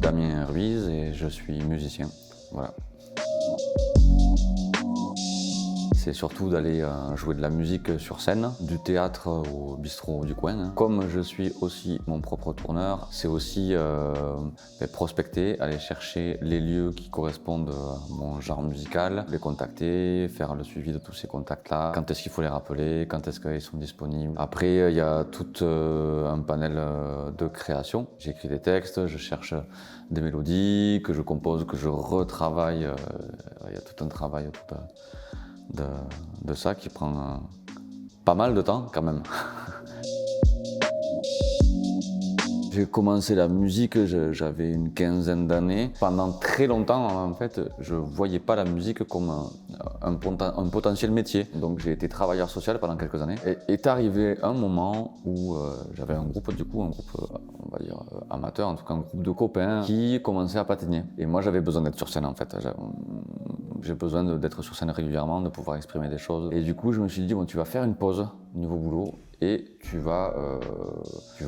Damien Ruiz et je suis musicien. Voilà. C'est surtout d'aller jouer de la musique sur scène, du théâtre au bistrot du coin. Comme je suis aussi mon propre tourneur, c'est aussi prospecter, aller chercher les lieux qui correspondent à mon genre musical, les contacter, faire le suivi de tous ces contacts-là, quand est-ce qu'il faut les rappeler, quand est-ce qu'ils sont disponibles. Après, il y a tout un panel de création. J'écris des textes, je cherche des mélodies que je compose, que je retravaille. Il y a tout un travail de ça qui prend pas mal de temps quand même. J'ai commencé la musique, j'avais une quinzaine d'années. Pendant très longtemps, en fait, je voyais pas la musique comme un potentiel métier. Donc j'ai été travailleur social pendant quelques années. Et est arrivé un moment où j'avais un groupe, on va dire amateur, en tout cas un groupe de copains qui commençait à patiner. Et moi j'avais besoin d'être sur scène en fait. J'ai besoin d'être sur scène régulièrement, de pouvoir exprimer des choses. Et du coup je me suis dit, bon, tu vas faire une pause niveau boulot. Et tu vas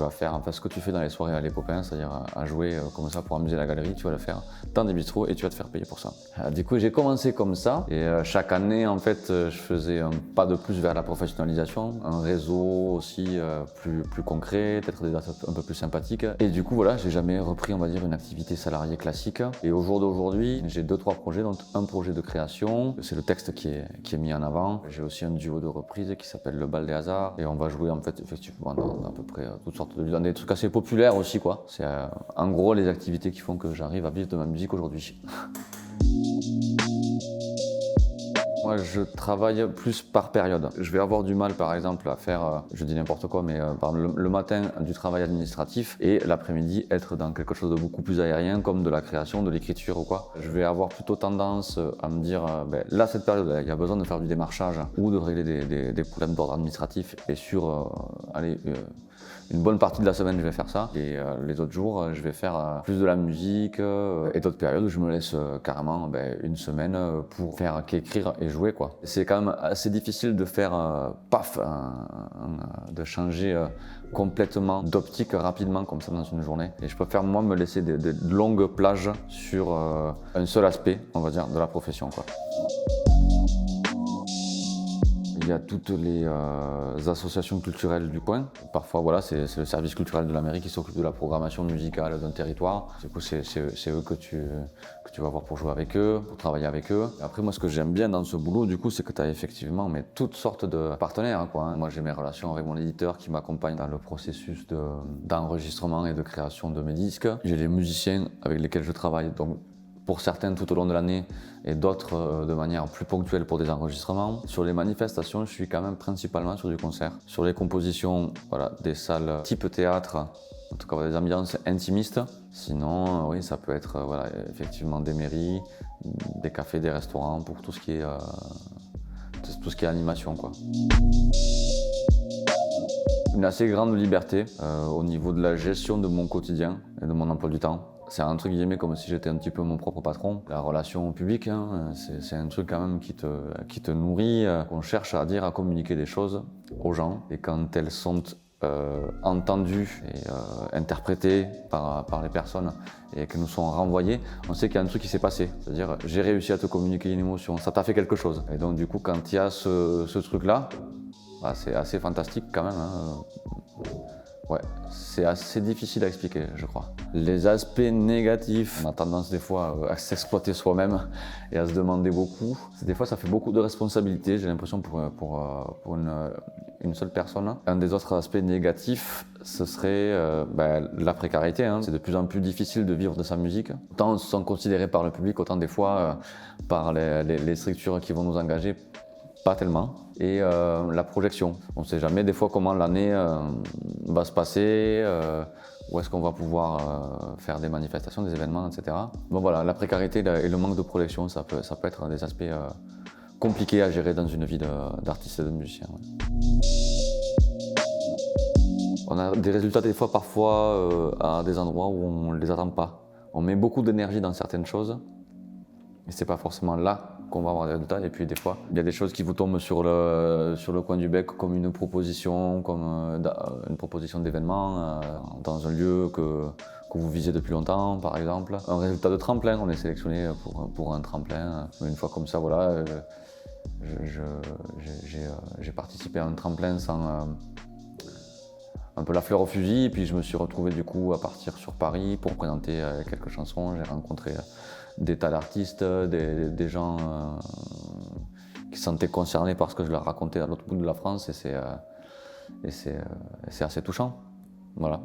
faire en fait, ce que tu fais dans les soirées avec les copains, c'est-à-dire à jouer comme ça pour amuser la galerie, tu vas le faire dans des bistrots et tu vas te faire payer pour ça. Du coup, j'ai commencé comme ça et chaque année, en fait, je faisais un pas de plus vers la professionnalisation, un réseau aussi plus concret, peut-être des dates un peu plus sympathiques. Et du coup, voilà, j'ai jamais repris, on va dire, une activité salariée classique. Et au jour d'aujourd'hui, j'ai 2-3 projets, dont un projet de création, c'est le texte qui est mis en avant. J'ai aussi un duo de reprises qui s'appelle Le Bal des Hasards et on va jouer en fait effectivement dans à peu près toutes sortes de des trucs assez populaires aussi quoi. C'est en gros les activités qui font que j'arrive à vivre de ma musique aujourd'hui. Moi, je travaille plus par période. Je vais avoir du mal, par exemple, à faire, je dis n'importe quoi, mais le matin, du travail administratif et l'après-midi, être dans quelque chose de beaucoup plus aérien, comme de la création, de l'écriture ou quoi. Je vais avoir plutôt tendance à me dire, là, cette période, il y a besoin de faire du démarchage ou de régler des problèmes d'ordre administratif. Et sur, une bonne partie de la semaine, je vais faire ça. Et les autres jours, je vais faire plus de la musique. Et d'autres périodes, je me laisse carrément une semaine pour faire qu'écrire et jouer, quoi. C'est quand même assez difficile de faire de changer complètement d'optique rapidement comme ça dans une journée. Et je préfère moi me laisser de longues plages sur un seul aspect, on va dire, de la profession, quoi. Il y a toutes les associations culturelles du coin. Parfois, voilà, c'est le service culturel de la mairie qui s'occupe de la programmation musicale d'un territoire. Du coup, c'est eux que tu vas voir pour jouer avec eux, pour travailler avec eux. Après, moi, ce que j'aime bien dans ce boulot, du coup, c'est que tu as effectivement toutes sortes de partenaires, quoi. Moi, j'ai mes relations avec mon éditeur qui m'accompagne dans le processus d'enregistrement et de création de mes disques. J'ai les musiciens avec lesquels je travaille, donc pour certains tout au long de l'année et d'autres de manière plus ponctuelle pour des enregistrements. Sur les manifestations, je suis quand même principalement sur du concert. Sur les compositions, voilà, des salles type théâtre, en tout cas des ambiances intimistes. Sinon, oui, ça peut être voilà, effectivement des mairies, des cafés, des restaurants pour tout ce qui est animation, quoi. Une assez grande liberté au niveau de la gestion de mon quotidien et de mon emploi du temps. C'est un truc guillemets comme si j'étais un petit peu mon propre patron. La relation au public, c'est un truc quand même qui te nourrit. On cherche à dire, à communiquer des choses aux gens. Et quand elles sont entendues et interprétées par les personnes et qu'elles nous sont renvoyées, on sait qu'il y a un truc qui s'est passé. C'est-à-dire, j'ai réussi à te communiquer une émotion, ça t'a fait quelque chose. Et donc du coup, quand il y a ce truc-là, c'est assez fantastique quand même. Ouais, c'est assez difficile à expliquer, je crois. Les aspects négatifs, on a tendance des fois à s'exploiter soi-même et à se demander beaucoup. Des fois, ça fait beaucoup de responsabilités, j'ai l'impression, pour une seule personne. Un des autres aspects négatifs, ce serait la précarité. C'est de plus en plus difficile de vivre de sa musique. Autant sans considérer par le public, autant des fois par les structures qui vont nous engager. Pas tellement. Et la projection. On ne sait jamais des fois comment l'année va se passer, où est-ce qu'on va pouvoir faire des manifestations, des événements, etc. Bon voilà, la précarité et le manque de projection, ça peut être des aspects compliqués à gérer dans une vie d'artiste et de musicien. Ouais. On a des résultats des fois parfois à des endroits où on ne les attend pas. On met beaucoup d'énergie dans certaines choses, mais c'est pas forcément là qu'on va avoir des résultats. Et puis des fois, il y a des choses qui vous tombent sur le coin du bec, comme une proposition d'événement dans un lieu qu'on que vous visez depuis longtemps, par exemple. Un résultat de tremplin, on est sélectionné pour un tremplin. Une fois comme ça, voilà, j'ai participé à un tremplin sans un peu la fleur au fusil, et puis je me suis retrouvé du coup à partir sur Paris pour présenter quelques chansons. J'ai rencontré des tas d'artistes, des gens qui se sentaient concernés par ce que je leur racontais à l'autre bout de la France, et c'est assez touchant. Voilà.